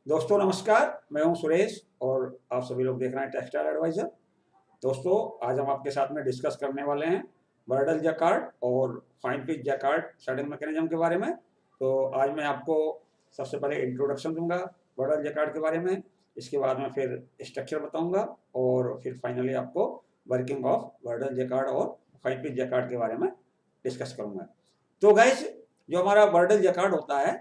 दोस्तों नमस्कार, मैं हूं सुरेश और आप सभी लोग देख रहे हैं टेक्सटाइल एडवाइजर। दोस्तों आज हम आपके साथ में डिस्कस करने वाले हैं बर्डल जैकार्ड और fine pitch jacquard shedding mechanism के बारे में। तो आज मैं आपको सबसे पहले इंट्रोडक्शन दूंगा बर्डल जैकार्ड के बारे में, इसके बाद में फिर स्ट्रक्चर बताऊंगा और फिर फाइनली आपको वर्किंग ऑफ बर्डल जैकार्ड और फाइन पिच जैकार्ड के बारे में डिस्कस करूंगा। तो गाइस, जो हमारा बर्डल जैकार्ड होता है,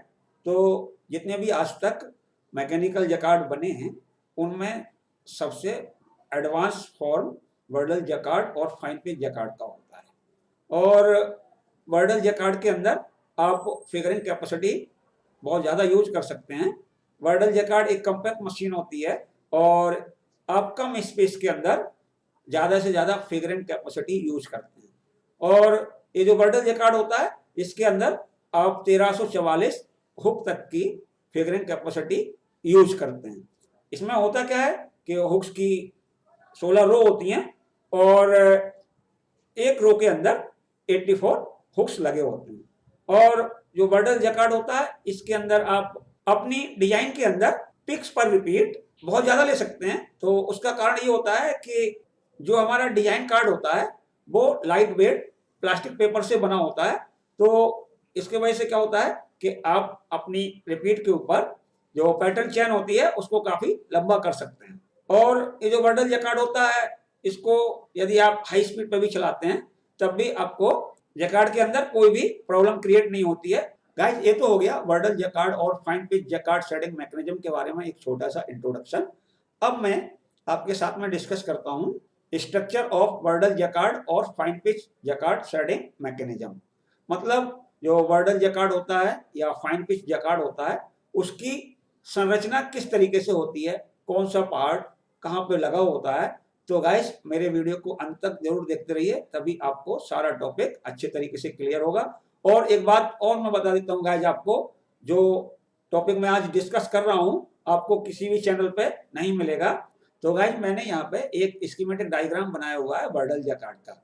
तो जितने भी आज तक मैकेनिकल जैकार्ड बने हैं उनमें सबसे एडवांस फॉर्म बर्डल जैकार्ड और फाइन पिच जैकार्ड का होता है। और बर्डल जैकार्ड के अंदर आप फिगरिंग कैपेसिटी बहुत ज़्यादा यूज कर सकते हैं। बर्डल जैकार्ड एक कम्पैक्ट मशीन होती है और आप कम स्पेस के अंदर ज़्यादा से ज़्यादा फिगरिंग कैपेसिटी यूज करते हैं। और ये जो बर्डल जैकार्ड होता है, इसके अंदर आप 1344 हुक तक की फिगरिंग कैपेसिटी यूज करते हैं। इसमें होता क्या है कि हुक्स की 16 रो होती हैं और एक रो के अंदर 84 हुक्स लगे होते हैं। और जो बर्डल जैकार्ड होता है, इसके अंदर आप अपनी डिजाइन के अंदर पिक्स पर रिपीट बहुत ज्यादा ले सकते हैं। तो उसका कारण ये होता है कि जो हमारा डिजाइन कार्ड होता है वो लाइट वेट प्लास्टिक पेपर से बना होता है। तो इसके वजह से क्या होता है कि आप अपनी रिपीट के ऊपर जो पैटर्न चेन होती है उसको काफी लंबा कर सकते हैं। और ये जो बर्डल जैकार्ड होता है, इसको यदि आप हाई स्पीड पे भी चलाते हैं तब भी आपको जैकार्ड के अंदर कोई भी प्रॉब्लम क्रिएट नहीं होती है। गाइस, ये तो हो गया बर्डल जैकार्ड और fine pitch jacquard shedding mechanism के बारे में एक छोटा सा इंट्रोडक्शन। अब मैं आपके साथ में डिस्कस करता हूँ स्ट्रक्चर ऑफ बर्डल जैकार्ड और fine pitch jacquard shedding mechanism. मतलब जो बर्डल जैकार्ड होता है या फाइन पिच जैकार्ड होता है, उसकी संरचना किस तरीके से होती है, कौन सा पार्ट कहाँ पे लगा होता है। तो गाइस, मेरे वीडियो को अंत तक जरूर देखते रहिए, तभी आपको सारा टॉपिक अच्छे तरीके से क्लियर होगा। और एक बात और मैं बता देता हूँ गाइस, आपको जो टॉपिक मैं आज डिस्कस कर रहा हूँ आपको किसी भी चैनल पे नहीं मिलेगा। तो गाइस, मैंने यहाँ पे एक स्कीमेटिक डायग्राम बनाया हुआ है बर्डल जैकार्ड का,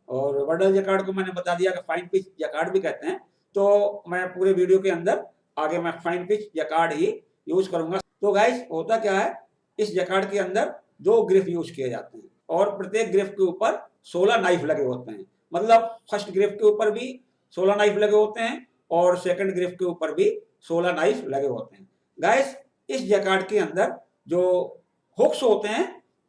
और बर्डल जैकार्ड को मैंने बता दिया कि फाइन पिच जैकार्ड भी कहते हैं। तो मैं पूरे वीडियो के अंदर आगे मैं फाइन पिच जैकार्ड ही यूज करूंगा। तो गाइस, होता क्या है, इस जैकार्ड के अंदर 2 ग्रिफ यूज किए जाते हैं और प्रत्येक ग्रिफ के ऊपर 16 नाइफ लगे होते हैं। मतलब फर्स्ट ग्रिफ के ऊपर भी 16 नाइफ लगे होते हैं और सेकंड ग्रिफ के ऊपर भी 16 नाइफ लगे होते हैं। गाइस, इस जैकार्ड के अंदर जो हुक्स होते हैं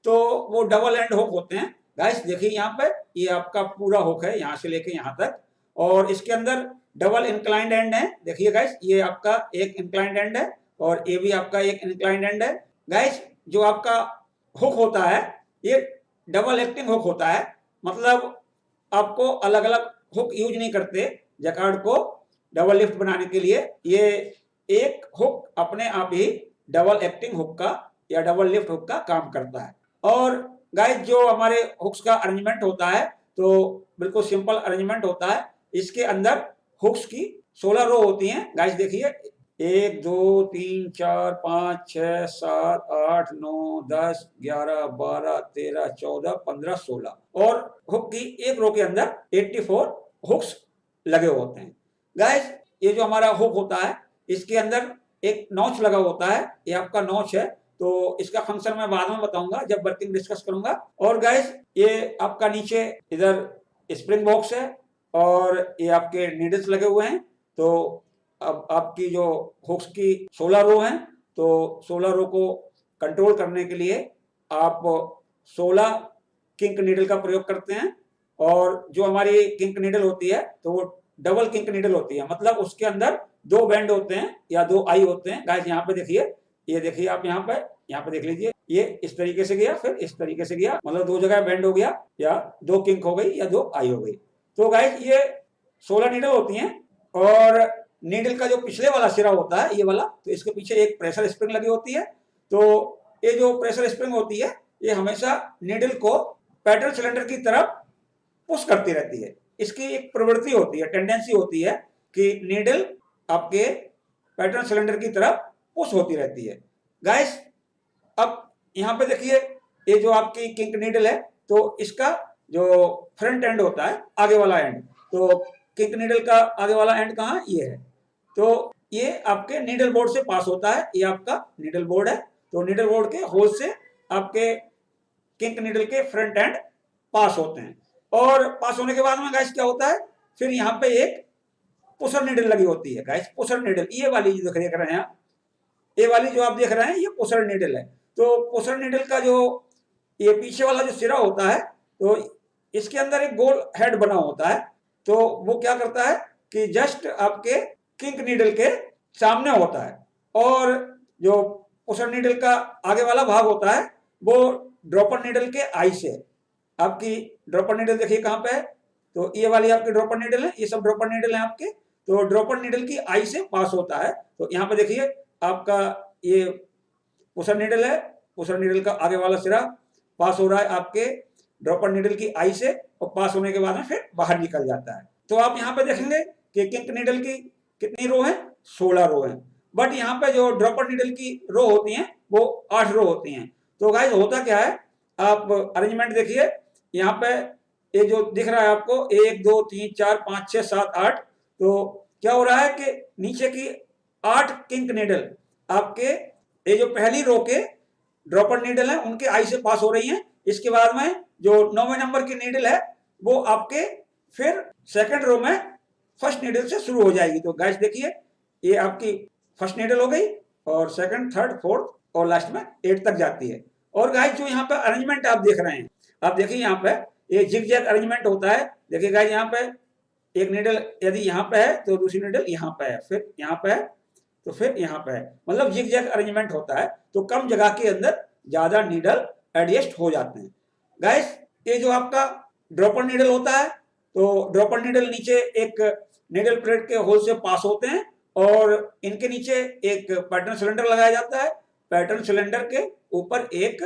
तो वो डबल एंड हुक होते हैं। गाइस देखिए, यहाँ पे ये आपका पूरा हुक है यहाँ से लेके यहाँ तक, और इसके अंदर डबल इंक्लाइंड एंड है। देखिए गाइस, ये आपका एक इंक्लाइंड एंड है और ये भी आपका एक इंक्लाइंड एंड है। गाइस, जो आपका हुक होता है ये डबल एक्टिंग हुक होता है। मतलब आपको अलग अलग हुक यूज नहीं करते जैकार्ड को डबल लिफ्ट बनाने के लिए। ये एक हुक अपने आप ही डबल एक्टिंग हुक का या डबल लिफ्ट हुक का काम करता है। और गाइस, जो हमारे हुक्स का अरेंजमेंट होता है तो बिल्कुल सिंपल अरेंजमेंट होता है। इसके अंदर हुक्स की 16 रो होती हैं। गाइस देखिए, 1 2 3 4 5 6 7 8 9 10 11 12 13 14 15 16 और हुक की एक रो के अंदर 84 हुक्स लगे होते हैं। गाइस, ये जो हमारा हुक होता है इसके अंदर एक नॉच लगा होता है, ये आपका नॉच है। तो इसका फंक्शन मैं बाद में बताऊंगा जब वर्किंग डिस्कस करूंगा। और गाइस, ये आपका नीचे इधर स्प्रिंग बॉक्स है और ये आपके नीडल्स लगे हुए हैं। तो अब आपकी जो हुक्स की 16 रो हैं, तो 16 रो को कंट्रोल करने के लिए आप 16 किंक नीडल का प्रयोग करते हैं। और जो हमारी किंक नीडल होती है तो वो डबल किंक नीडल होती है। मतलब उसके अंदर 2 बैंड होते हैं या 2 आई होते हैं। गाइस यहाँ पे देखिए, ये देखिए आप यहाँ पे देख लीजिए, ये इस तरीके से गया फिर इस तरीके से गया, मतलब 2 जगह बैंड हो गया या 2 किंक हो गई या 2 आई हो गई। तो गाइस, ये 16 नीडल होती हैं और नीडल का जो पिछले वाला सिरा होता है ये वाला, तो इसके पीछे एक प्रेशर स्प्रिंग लगी होती है। तो ये जो प्रेशर स्प्रिंग होती है ये हमेशा नीडल को पैटर्न सिलेंडर की तरफ पुश करती रहती है। इसकी एक प्रवृत्ति होती है, टेंडेंसी होती है कि नीडल आपके पैटर्न सिलेंडर की तरफ पुश होती रहती है। गाइस, अब यहाँ पे देखिए, ये जो आपकी किंक नीडल है तो इसका जो फ्रंट एंड होता है, आगे वाला एंड, तो किंक नीडल का आगे वाला एंड कहाँ, ये है। तो ये आपके नीडल बोर्ड से पास होता है, ये आपका नीडल बोर्ड है। तो नीडल बोर्ड के होल से आपके किंक नीडल के फ्रंट एंड पास होते हैं। और पास होने के बाद में गाइस क्या होता है, फिर यहाँ पे एक पुशर नीडल लगी होती है गाइस। पुशर नीडल ये वाली जो देख रहे हैं आप, ये वाली जो आप देख रहे हैं ये पुशर नीडल है। तो पुशर नीडल का जो ये पीछे वाला जो सिरा होता है, तो इसके अंदर एक गोल हेड बना होता है। तो वो क्या करता है कि जस्ट आपके किंक नीडल के सामने होता है। और जो पुशर नीडल का आगे वाला भाग होता है वो ड्रॉपर नीडल के आई से, आपकी ड्रॉपर नीडल देखिए कहाँ पे है, तो ये वाली आपकी ड्रॉपर नीडल है, ये सब ड्रॉपर नीडल है आपके। तो ड्रॉपर नीडल की आई से पास होता है। तो यहाँ पे देखिए आपका ये पुशर नीडल है, पुशर नीडल का आगे वाला सिरा पास हो रहा है आपके ड्रॉपर नीडल की आई से, और पास होने के बाद में फिर बाहर निकल जाता है। तो आप यहाँ पे देखेंगे कि किंक नीडल की कितनी रो है, 16 रो है। बट यहाँ पे जो ड्रॉपर नीडल की रो होती हैं वो 8 रो होती हैं। तो गाइस होता क्या है, आप अरेंजमेंट देखिए, यहाँ पे ये जो दिख रहा है आपको 1 2 3 4 5 6 7 8, तो क्या हो रहा है कि नीचे की 8 किंक नीडल आपके ये जो पहली रो के ड्रॉपर नीडल है उनके आई से पास हो रही हैं। इसके बाद में जो 9वें नंबर की नीडल है वो आपके फिर सेकंड रो में फर्स्ट नीडल से शुरू हो जाएगी। तो गाइस देखिए ये आपकी फर्स्ट नीडल हो गई, और सेकंड थर्ड फोर्थ और लास्ट में 8 तक जाती है। और गाइस जो यहाँ पे अरेंजमेंट आप देख रहे हैं, आप देखिए यहाँ पे ये जिग जैग अरेंजमेंट होता है। देखिए गाइस यहाँ पे एक नीडल यदि यहाँ पे है तो दूसरी नीडल यहाँ पे है, फिर यहाँ पे है तो फिर यहाँ पे है, मतलब जिग जैग अरेंजमेंट होता है। तो कम जगह के अंदर ज्यादा नीडल एडजस्ट हो जाते हैं। गाइस ये जो आपका ड्रॉपर नीडल होता है, तो ड्रॉपर नीडल नीचे एक नीडल प्लेट के होल से पास होते हैं, और इनके नीचे एक पैटर्न सिलेंडर लगाया जाता है। पैटर्न सिलेंडर के ऊपर एक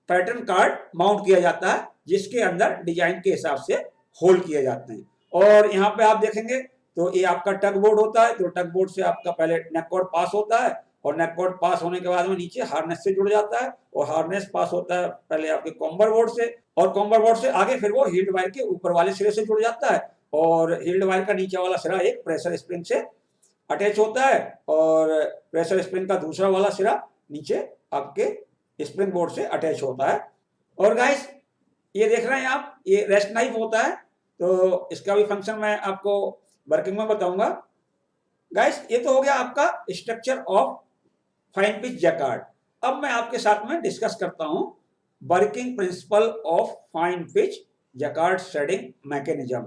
पैटर्न कार्ड माउंट किया जाता है जिसके अंदर डिजाइन के हिसाब से होल किए जाते हैं। और यहाँ पे आप देखेंगे तो ये आपका टग बोर्ड होता है। तो टग बोर्ड से आपका पहले नेक कॉर्ड पास होता है, और नेक कॉर्ड पास होने के बाद में नीचे हार्नेस से जुड़ जाता है, और हार्नेस पास होता है पहले आपके कॉम्बर बोर्ड से, और कॉम्बर बोर्ड से आगे फिर वो हील्ड वायर के ऊपर वाले सिरे से जुड़ जाता है। और हील्ड वायर का नीचे वाला सिरा एक प्रेशर स्प्रिंग से अटैच होता है, और प्रेशर स्प्रिंग का दूसरा वाला सिरा नीचे आपके स्प्रिंग बोर्ड से अटैच होता है। और गाइस ये देख रहे हैं आप, ये रेस्ट नाइफ होता है। तो इसका भी फंक्शन मैं आपको वर्किंग में बताऊंगा। गाइस ये तो हो गया आपका structure of fine pitch jacquard. अब मैं आपके साथ में डिस्कस करता हूं working principle of fine pitch jacquard shedding mechanism.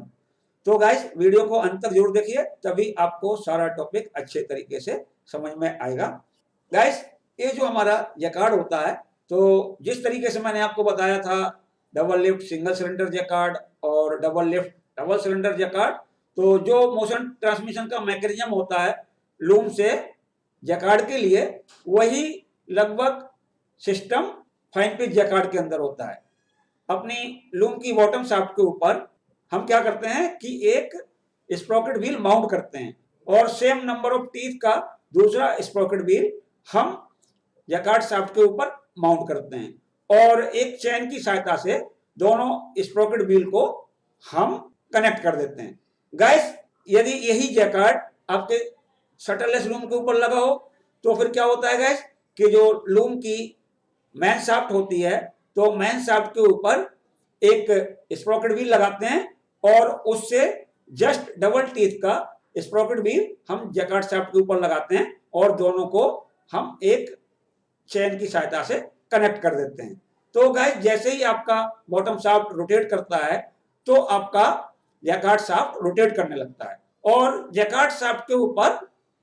तो गाइस वीडियो को अंत तक जरूर देखिए, तभी आपको सारा टॉपिक अच्छे तरीके से समझ में आएगा। गाइस ये जो हमारा जैकार्ड होता है, तो जिस तरीके से मैंने आपको बताया था double lift single cylinder jacquard और double lift double cylinder jacquard, तो जो मोशन ट्रांसमिशन का मैकेनिज्म होता है लूम से जैकार्ड के लिए, वही लगभग सिस्टम फाइन पिच जैकार्ड के अंदर होता है। अपनी लूम की बॉटम शाफ्ट के ऊपर हम क्या करते हैं कि एक स्प्रॉकेट व्हील माउंट करते हैं, और सेम नंबर ऑफ टीथ का दूसरा स्प्रॉकेट व्हील हम जैकार्ड शाफ्ट के ऊपर माउंट करते हैं, और एक चेन की सहायता से दोनों स्प्रॉकेट व्हील को हम कनेक्ट कर देते हैं। गाइस यदि यही जैकार्ड आपके शटरलेस लूम के ऊपर लगा हो तो फिर क्या होता है गाइस कि जो लूम की मैन शाफ्ट होती है, तो मैन शाफ्ट के ऊपर एक स्प्रॉकेट व्हील लगाते हैं, और उससे जस्ट डबल टीथ का स्प्रॉकेट व्हील हम जैकार्ड शाफ्ट के ऊपर लगाते हैं, और दोनों को हम एक चेन की सहायता से कनेक्ट कर देते हैं। तो गाइस जैसे ही आपका बॉटम शाफ्ट रोटेट करता है तो आपका जैकार्ड शाफ्ट रोटेट करने लगता है, और जैकार्ड शाफ्ट के ऊपर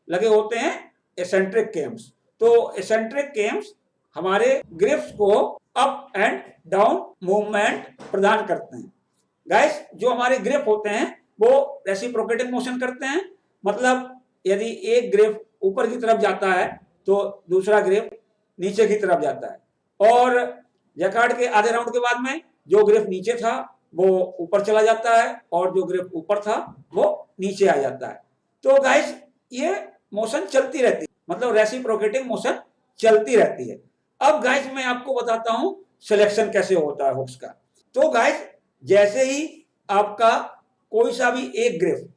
लगे होते हैं एसेंट्रिक केम्स। तो एसेंट्रिक केम्स हमारे ग्रिप्स को अप एंड डाउन मूवमेंट प्रदान करते हैं। गाइस जो हमारे ग्रिप होते हैं वो रेसिप्रोकेटिंग मोशन करते हैं, मतलब यदि एक ग्रिप ऊपर की तरफ जाता है तो दूसरा ग्रिप नीचे की तरफ जाता है, और जैकार्ड के आधे राउंड के बाद में जो ग्रिप नीचे था वो ऊपर चला जाता है, और जो ग्रिप ऊपर था वो नीचे आ जाता है। तो गाइस ये मोशन चलती रहती है, मतलब रेसिप्रोकेटिंग मोशन चलती रहती है। अब गाइस मैं आपको बताता हूं सिलेक्शन कैसे होता है हुक्स का। तो गाइस जैसे ही आपका कोई सा भी एक ग्रिप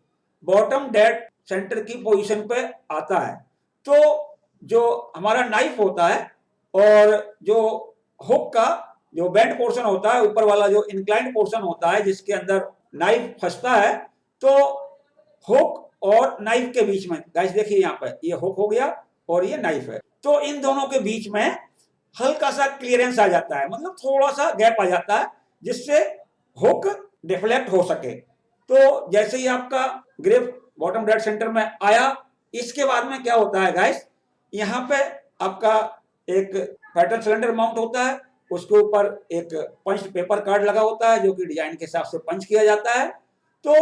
बॉटम डेड सेंटर की पोजीशन पे आता है, तो जो हमारा नाइफ होता है और जो हुक का जो बेंड पोर्शन होता है, ऊपर वाला जो इंक्लाइंड पोर्शन होता है जिसके अंदर नाइफ फंसता है, तो हुक और नाइफ के बीच में गाइस देखिए यहाँ पे ये हुक हो गया और ये नाइफ है, तो इन दोनों के बीच में हल्का सा क्लियरेंस आ जाता है, मतलब थोड़ा सा गैप आ जाता है जिससे हुक डिफ्लेक्ट हो सके। तो जैसे ही आपका ग्रिप बॉटम डेड सेंटर में आया, इसके बाद में क्या होता है गाइस, यहाँ पे आपका एक पैटर्न सिलेंडर माउंट होता है, उसके ऊपर एक पंच पेपर कार्ड लगा होता है जो कि डिजाइन के हिसाब से पंच किया जाता है। तो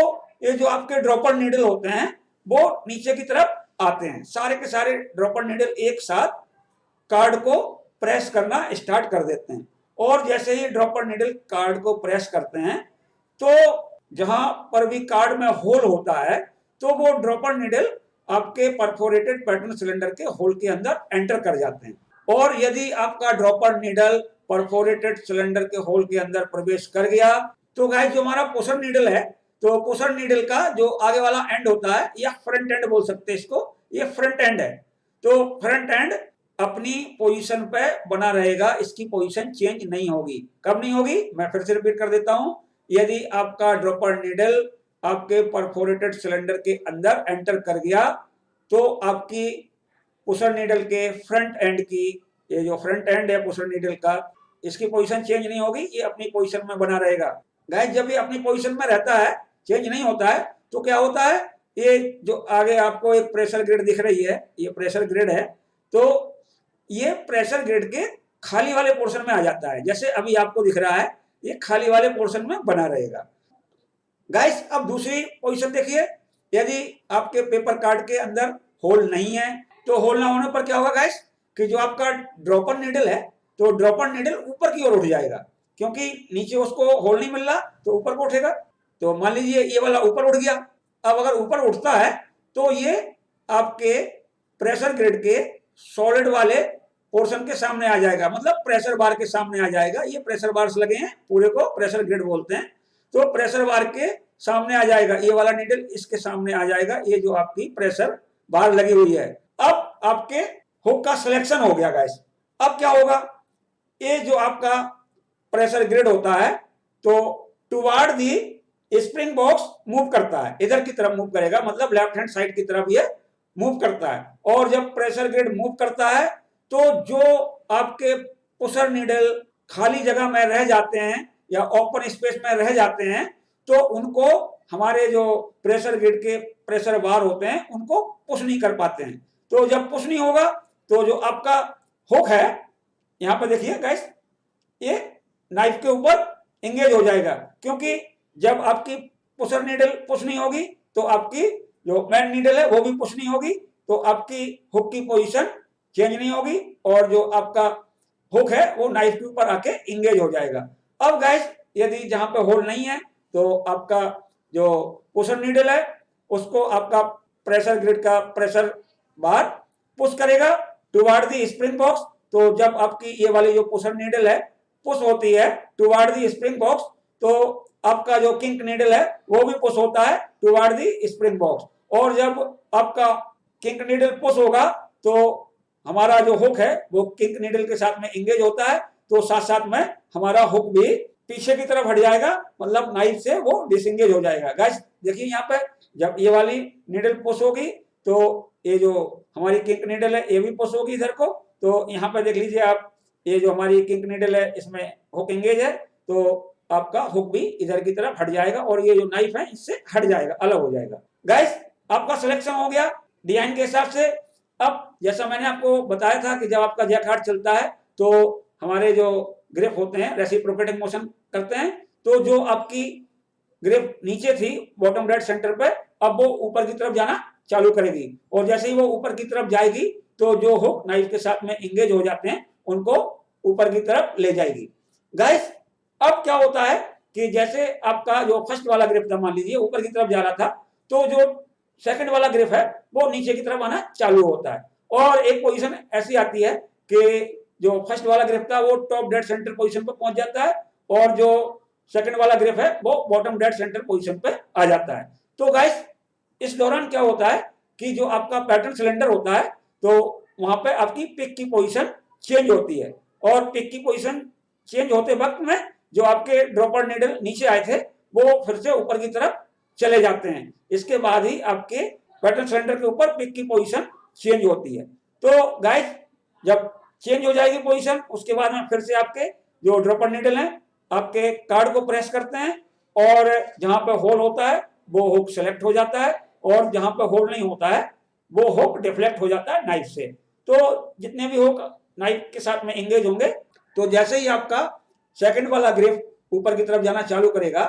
ये जो आपके ड्रॉपर नीडल होते हैं वो नीचे की तरफ आते हैं, सारे के सारे ड्रॉपर नीडल एक साथ कार्ड को प्रेस करना स्टार्ट कर देते हैं, और जैसे ही ड्रॉपर नीडल कार्ड को प्रेस करते हैं तो जहां पर भी कार्ड में होल होता है तो वो ड्रॉपर नीडल आपके परफोरेटेड पैटर्न सिलेंडर के होल के अंदर एंटर कर जाते हैं। और यदि आपका ड्रॉपर नीडल परफोरेटेड सिलेंडर के होल के अंदर प्रवेश कर गया तो गाइस जो हमारा पुशर नीडल है, तो पुशर नीडल का जो आगे वाला एंड होता है या फ्रंट एंड बोल सकते हैं इसको, ये फ्रंट एंड है, तो फ्रंट एंड अपनी पोजीशन पे बना रहेगा, इसकी पोजीशन चेंज नहीं होगी। कब नहीं होगी, मैं फिर से रिपीट कर देता हूं, यदि आपका ड्रॉपर नीडल आपके परफोरेटेड सिलेंडर के अंदर एंटर कर गया तो आपकी पुशर नीडल के फ्रंट एंड की, ये जो फ्रंट एंड है पुशर नीडल का, इसकी पोजीशन चेंज नहीं होगी, ये अपनी पोजीशन में बना रहेगा। गाइस जब ये अपनी पोजीशन में रहता है, चेंज नहीं होता है, तो क्या होता है, ये जो आगे आपको एक प्रेशर ग्रिड दिख रही है, ये प्रेशर ग्रिड है, तो ये प्रेशर ग्रिड के खाली वाले पोर्शन में आ जाता है, जैसे अभी आपको दिख रहा है ये खाली वाले पोर्शन में बना रहेगा। गाइस अब दूसरी पोजीशन देखिए, यदि आपके पेपर कार्ड के अंदर होल नहीं है तो होल ना होने पर क्या होगा गाइस, कि जो आपका ड्रॉपर नीडल है तो ड्रॉपर नीडल ऊपर की ओर उठ जाएगा, क्योंकि नीचे उसको होल नहीं मिल रहा तो ऊपर को उठेगा। तो मान लीजिए ये वाला ऊपर उठ गया, अब अगर ऊपर उठता है तो ये आपके प्रेशर ग्रिड के सॉलिड वाले पोर्शन के सामने आ जाएगा, मतलब प्रेशर बार के सामने आ जाएगा। ये प्रेशर बार्स लगे हैं, पूरे को प्रेशर ग्रिड बोलते हैं, तो प्रेशर बार के सामने आ जाएगा, ये वाला नीडल इसके सामने आ जाएगा, ये जो आपकी प्रेशर बार लगी हुई है। अब आपके हुक का सिलेक्शन हो गया गाइस। अब क्या होगा, ये जो आपका प्रेशर ग्रिड होता है तो toward the spring box move करता है, इधर की तरफ मूव करेगा, मतलब लेफ्ट हैंड साइड की तरफ ये मूव करता है। और जब प्रेशर ग्रिड मूव करता है तो जो आपके पुशर नीडल खाली जगह में रह जाते हैं या ओपन स्पेस में रह जाते हैं तो उनको हमारे जो प्रेशर ग्रिड के प्रेशर बार होते हैं उनको पुश नहीं कर पाते हैं। तो जब पुश नहीं होगा तो जो आपका हुक है, यहाँ पर देखिए गाइस, ये नाइफ के ऊपर एंगेज हो जाएगा, क्योंकि जब आपकी पुशर नीडल पुश नहीं होगी तो आपकी जो मेन नीडल है वो भी पुश नहीं होगी, तो आपकी हुक की पोजीशन चेंज नहीं होगी और जो आपका हुक है वो नाइफ के ऊपर आके इंगेज हो जाएगा। अब गाइस यदि जहां पे होल नहीं है तो आपका जो पुशर नीडल है उसको आपका प्रेशर ग्रिड का प्रेशर बार पुश करेगा टुवार्ड दी स्प्रिंग बॉक्स। तो जब आपकी ये वाली जो पुशर नीडल है पुश होती है टुवार्ड दी स्प्रिंग बॉक्स तो आपका जो किंक नीडल है वो भी पुश होता है टुवार्ड दी स्प्रिंग बॉक्स, और जब आपका किंक नीडल पुश होगा तो हमारा जो हुक है वो किंक नीडल के साथ में इंगेज होता है, तो साथ साथ में हमारा हुक भी पीछे की तरफ हट जाएगा, मतलब नाइफ से वो डिसएंगेज हो जाएगा। गाइस देखिए यहाँ पे जब ये वाली नीडल पुश होगी तो ये जो हमारी किंक नीडल है ये भी पुश होगी इधर को, तो यहाँ पे देख लीजिए आप, ये जो हमारी किंक नीडल है इसमें हुक इंगेज है तो आपका हुक भी इधर की तरफ हट जाएगा और ये जो नाइफ है इससे हट जाएगा, अलग हो जाएगा। गाइस आपका सिलेक्शन हो गया डिजाइन के हिसाब से। अब जैसा मैंने आपको बताया था कि जब आपका जैकहार्ट चलता है तो हमारे जो ग्रिप होते हैं रेसिप्रोकेटिंग मोशन करते हैं, तो जो आपकी ग्रिप नीचे थी बॉटम डेड सेंटर पे अब वो ऊपर की तरफ जाना चालू करेगी, और जैसे ही वो ऊपर की तरफ जाएगी तो जो हुक नाइफ के साथ में इंगेज हो जाते हैं उनको ऊपर की तरफ ले जाएगी। गाइस अब क्या होता है कि जैसे आपका जो फर्स्ट वाला ग्रिप था मान लीजिए ऊपर की तरफ जा रहा था, तो जो सेकंड वाला ग्रिप है वो नीचे की तरफ आना चालू होता है, और एक पोजीशन ऐसी आती है कि जो फर्स्ट वाला ग्रिप था वो टॉप डेड सेंटर पोजीशन पर पहुंच जाता है और जो सेकंड वाला ग्रिप है वो बॉटम डेड सेंटर पोजीशन पे आ जाता है। तो गाइस इस दौरान क्या होता है कि जो आपका पैटर्न सिलेंडर होता है तो वहां पे आपकी पिक की पोजीशन चेंज होती है, और पिक की पोजीशन चेंज होते वक्त में जो आपके ड्रॉपर नीडल नीचे आए थे वो फिर से ऊपर की तरफ चले जाते हैं। इसके बाद ही आपके पैटर्न सिलेंडर के ऊपर पिक की पोजीशन चेंज होती है। तो गाइस जब चेंज हो जाएगी पोजीशन, उसके बाद में फिर से आपके जो ड्रॉपर नीडल हैं आपके कार्ड को प्रेस करते हैं, और जहां पे होल होता है वो हुक सेलेक्ट हो जाता है, और जहां पे होल नहीं होता है वो हुक डिफ्लेक्ट हो जाता है नाइफ से। तो जितने भी हुक नाइफ के साथ में एंगेज होंगे, तो जैसे ही आपका सेकंड वाला ग्रिप ऊपर की तरफ जाना चालू करेगा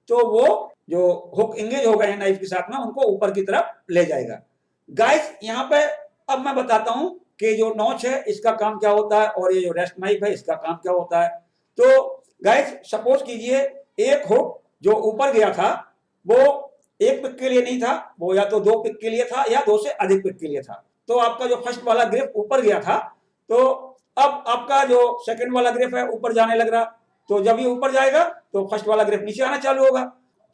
तो वो जो हुक एंगेज हो गए हैं नाइफ के साथ में उनको ऊपर की तरफ ले जाएगा। गाइस यहाँ पे अब मैं बताता हूं कि जो नॉच है इसका काम क्या होता है, और ये जो रेस्ट नाइफ है इसका काम क्या होता है। तो गाइस सपोज कीजिए एक हुक जो ऊपर गया था वो एक पिक के लिए नहीं था, वो या तो दो पिक के लिए था या दो से अधिक पिक के लिए था। तो आपका जो फर्स्ट वाला ग्रिप ऊपर गया था, तो अब आपका जो सेकंड वाला ग्रिप है ऊपर जाने लग रहा, तो जब ये ऊपर जाएगा तो फर्स्ट वाला ग्रिप नीचे आना चालू होगा।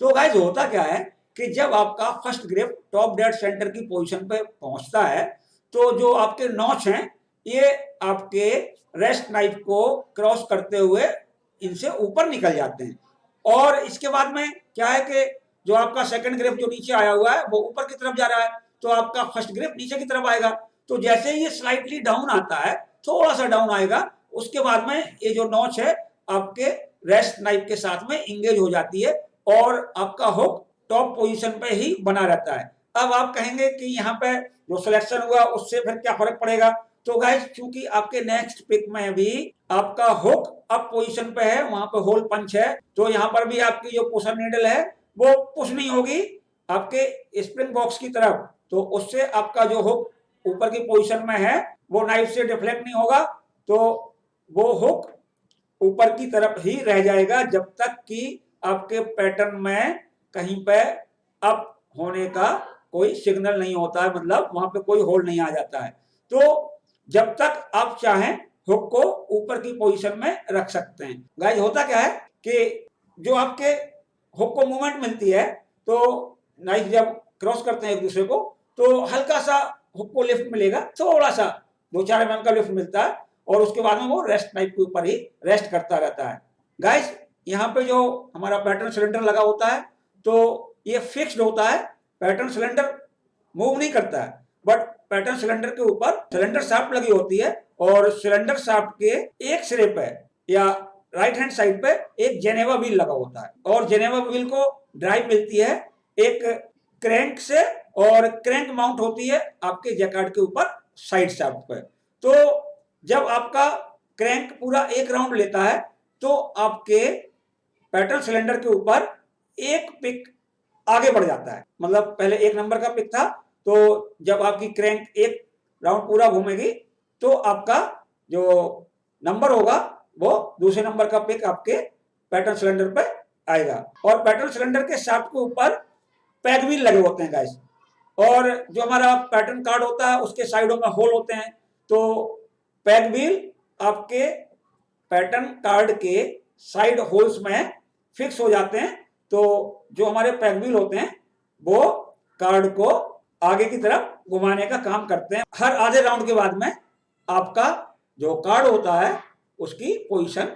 तो गाइस होता क्या है कि जब आपका first grip top dead centre की पोजीशन पे पहुंचता है तो जो आपके नॉच हैं ये आपके रेस्ट नाइफ को क्रॉस करते हुए इनसे ऊपर निकल जाते हैं, और इसके बाद में क्या है कि जो आपका सेकंड ग्रिप जो नीचे आया हुआ है वो ऊपर की तरफ जा रहा है, तो आपका फर्स्ट ग्रिप नीचे की तरफ आएगा। तो जैसे ही ये स्लाइटली डाउन आता है, थोड़ा सा डाउन आएगा, उसके बाद में ये जो नॉच है आपके रेस्ट नाइफ के साथ में इंगेज हो जाती है, और आपका हुक टॉप पोजीशन पे ही बना रहता है। अब आप कहेंगे कि यहाँ पे जो सिलेक्शन हुआ उससे फिर क्या फर्क पड़ेगा। तो गाइस चूंकि आपके नेक्स्ट पिक में भी आपका हुक अप पोजीशन पे है, वहां पे होल पंच है, तो यहाँ पर भी आपकी जो पुशर नीडल है वो पुश नहीं होगी आपके स्प्रिंग बॉक्स की तरफ, तो उससे आपका जो हुक ऊपर की पोजीशन में है वो नाइफ से डिफ्लेक्ट नहीं होगा, तो वो हुक ऊपर की तरफ ही रह जाएगा जब तक कि आपके पैटर्न में कहीं पे अप होने का कोई सिग्नल नहीं होता है, मतलब वहां पे कोई होल नहीं आ जाता है। तो जब तक आप चाहें हुक को ऊपर की पोजीशन में रख सकते हैं। गाइस होता क्या है कि जो आपके हुक को मूवमेंट मिलती है, तो नाइफ जब क्रॉस करते हैं एक दूसरे को तो हल्का सा हुक को लिफ्ट मिलेगा, थोड़ा सा 2-4 mm का लिफ्ट मिलता है, और उसके बाद में वो रेस्ट नाइफ के ऊपर ही रेस्ट करता रहता है। गाइस यहाँ पे जो हमारा पैटर्न सिलेंडर लगा होता है तो ये फिक्स्ड होता है, पैटर्न सिलेंडर मूव नहीं करता है, बट पैटर्न सिलेंडर के ऊपर सिलेंडर शाफ्ट लगी होती है, और सिलेंडर शाफ्ट के एक सिरे पे या राइट हैंड साइड पे एक जेनेवा व्हील लगा होता है, और जेनेवा व्हील को ड्राइव मिलती है एक क्रैंक से, और क्रैंक माउंट होती है आपके जैकार्ड के ऊपर साइड शाफ्ट पे। तो जब आपका क्रैंक पूरा एक राउंड लेता है तो आपके पैटर्न सिलेंडर के ऊपर एक पिक आगे बढ़ जाता है, मतलब पहले एक नंबर का पिक था, तो जब आपकी क्रैंक एक राउंड पूरा घूमेगी तो आपका जो नंबर होगा वो दूसरे नंबर का पिक आपके पैटर्न सिलेंडर पे आएगा। और पैटर्न सिलेंडर के शाफ्ट के ऊपर पैग व्हील लगे होते हैं गाइस, और जो हमारा पैटर्न कार्ड होता है उसके साइडों में होल होते हैं, तो पैग व्हील आपके पैटर्न कार्ड के साइड होल्स में फिक्स हो जाते हैं। तो जो हमारे पैग व्हील होते हैं वो कार्ड को आगे की तरफ घुमाने का काम करते हैं। हर आधे राउंड के बाद में आपका जो कार्ड होता है उसकी पोजीशन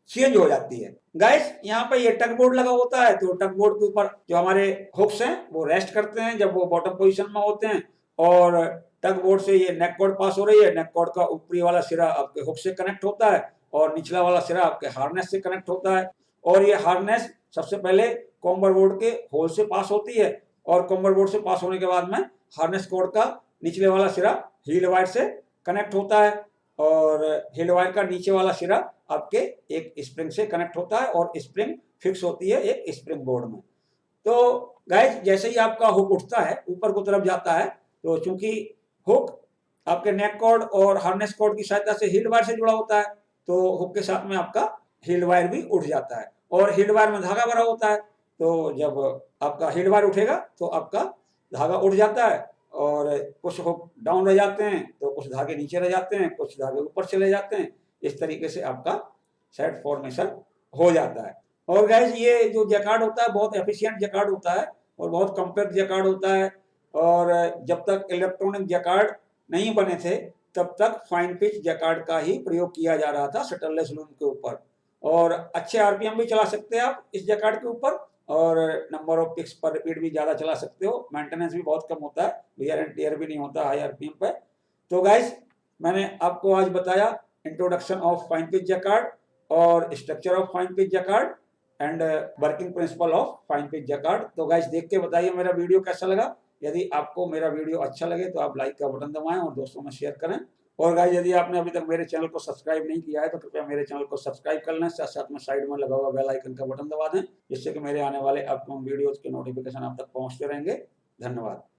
चेंज हो जाती है। गाइस यहाँ पे ये टग बोर्ड लगा होता है, तो टग बोर्ड के ऊपर जो हमारे हुक्स हैं वो रेस्ट करते हैं जब वो बॉटम पोजीशन में होते हैं, और टग बोर्ड से ये नेक कॉर्ड पास हो रही है, नेक कॉर्ड का ऊपरी वाला सिरा आपके हुक से कनेक्ट होता है, और निचला वाला सिरा आपके हार्नेस से कनेक्ट होता है, और ये हार्नेस सबसे पहले कॉम्बर बोर्ड के होल से पास होती है, और कॉम्बर बोर्ड से पास होने के बाद में हार्नेस कॉर्ड का निचले वाला सिरा हील वायर से कनेक्ट होता है, और हील वायर का नीचे वाला सिरा आपके एक स्प्रिंग से कनेक्ट होता है, और स्प्रिंग फिक्स होती है एक स्प्रिंग बोर्ड में। तो गाइस जैसे ही आपका हुक उठता है ऊपर को तरफ जाता है, तो चूंकि हुक आपके नेक कॉर्ड और हार्नेस कॉर्ड की सहायता से हील वायर से जुड़ा होता है, तो हुक के साथ में आपका हील वायर भी उठ जाता है, और हील वायर में धागा भरा होता है, तो जब आपका हील वायर उठेगा तो आपका धागा उठ जाता है, और कुछ हुक डाउन रह जाते हैं, तो कुछ धागे नीचे रह जाते हैं, कुछ धागे ऊपर चले जाते हैं। इस तरीके से आपका सेट फॉर्मेशन हो जाता है। और गाइस ये जो जैकार्ड होता है बहुत एफिशिएंट जैकार्ड होता है, और बहुत कम्पैक्ट जैकार्ड होता है, और जब तक इलेक्ट्रॉनिक जैकार्ड नहीं बने थे तब तक फाइन पिच जैकार्ड का ही प्रयोग किया जा रहा था शटरलेस लूम के ऊपर, और अच्छे आरपीएम भी चला सकते हैं आप इस जैकार्ड के ऊपर, और नंबर ऑफ पिक्स पर रिपीट भी ज़्यादा चला सकते हो, मेंटेनेंस भी बहुत कम होता है, वियर एंड टियर भी नहीं होता हाई आरपीएम पे। तो गाइस मैंने आपको आज बताया introduction of fine pitch jacquard और structure of fine pitch jacquard and working principle of fine pitch jacquard. तो गाइस देख के बताइए मेरा वीडियो कैसा लगा। यदि आपको मेरा वीडियो अच्छा लगे तो आप लाइक का बटन दबाएं और दोस्तों में शेयर करें। और गाइस यदि आपने अभी तक मेरे चैनल को सब्सक्राइब नहीं किया है तो कृपया मेरे चैनल को सब्सक्राइब कर लें, साथ साथ में साइड में लगा हुआ बेल आइकन का बटन दबा दें, जिससे कि मेरे आने वाले अपकमिंग वीडियोज के नोटिफिकेशन आप तक पहुंचते रहेंगे। धन्यवाद।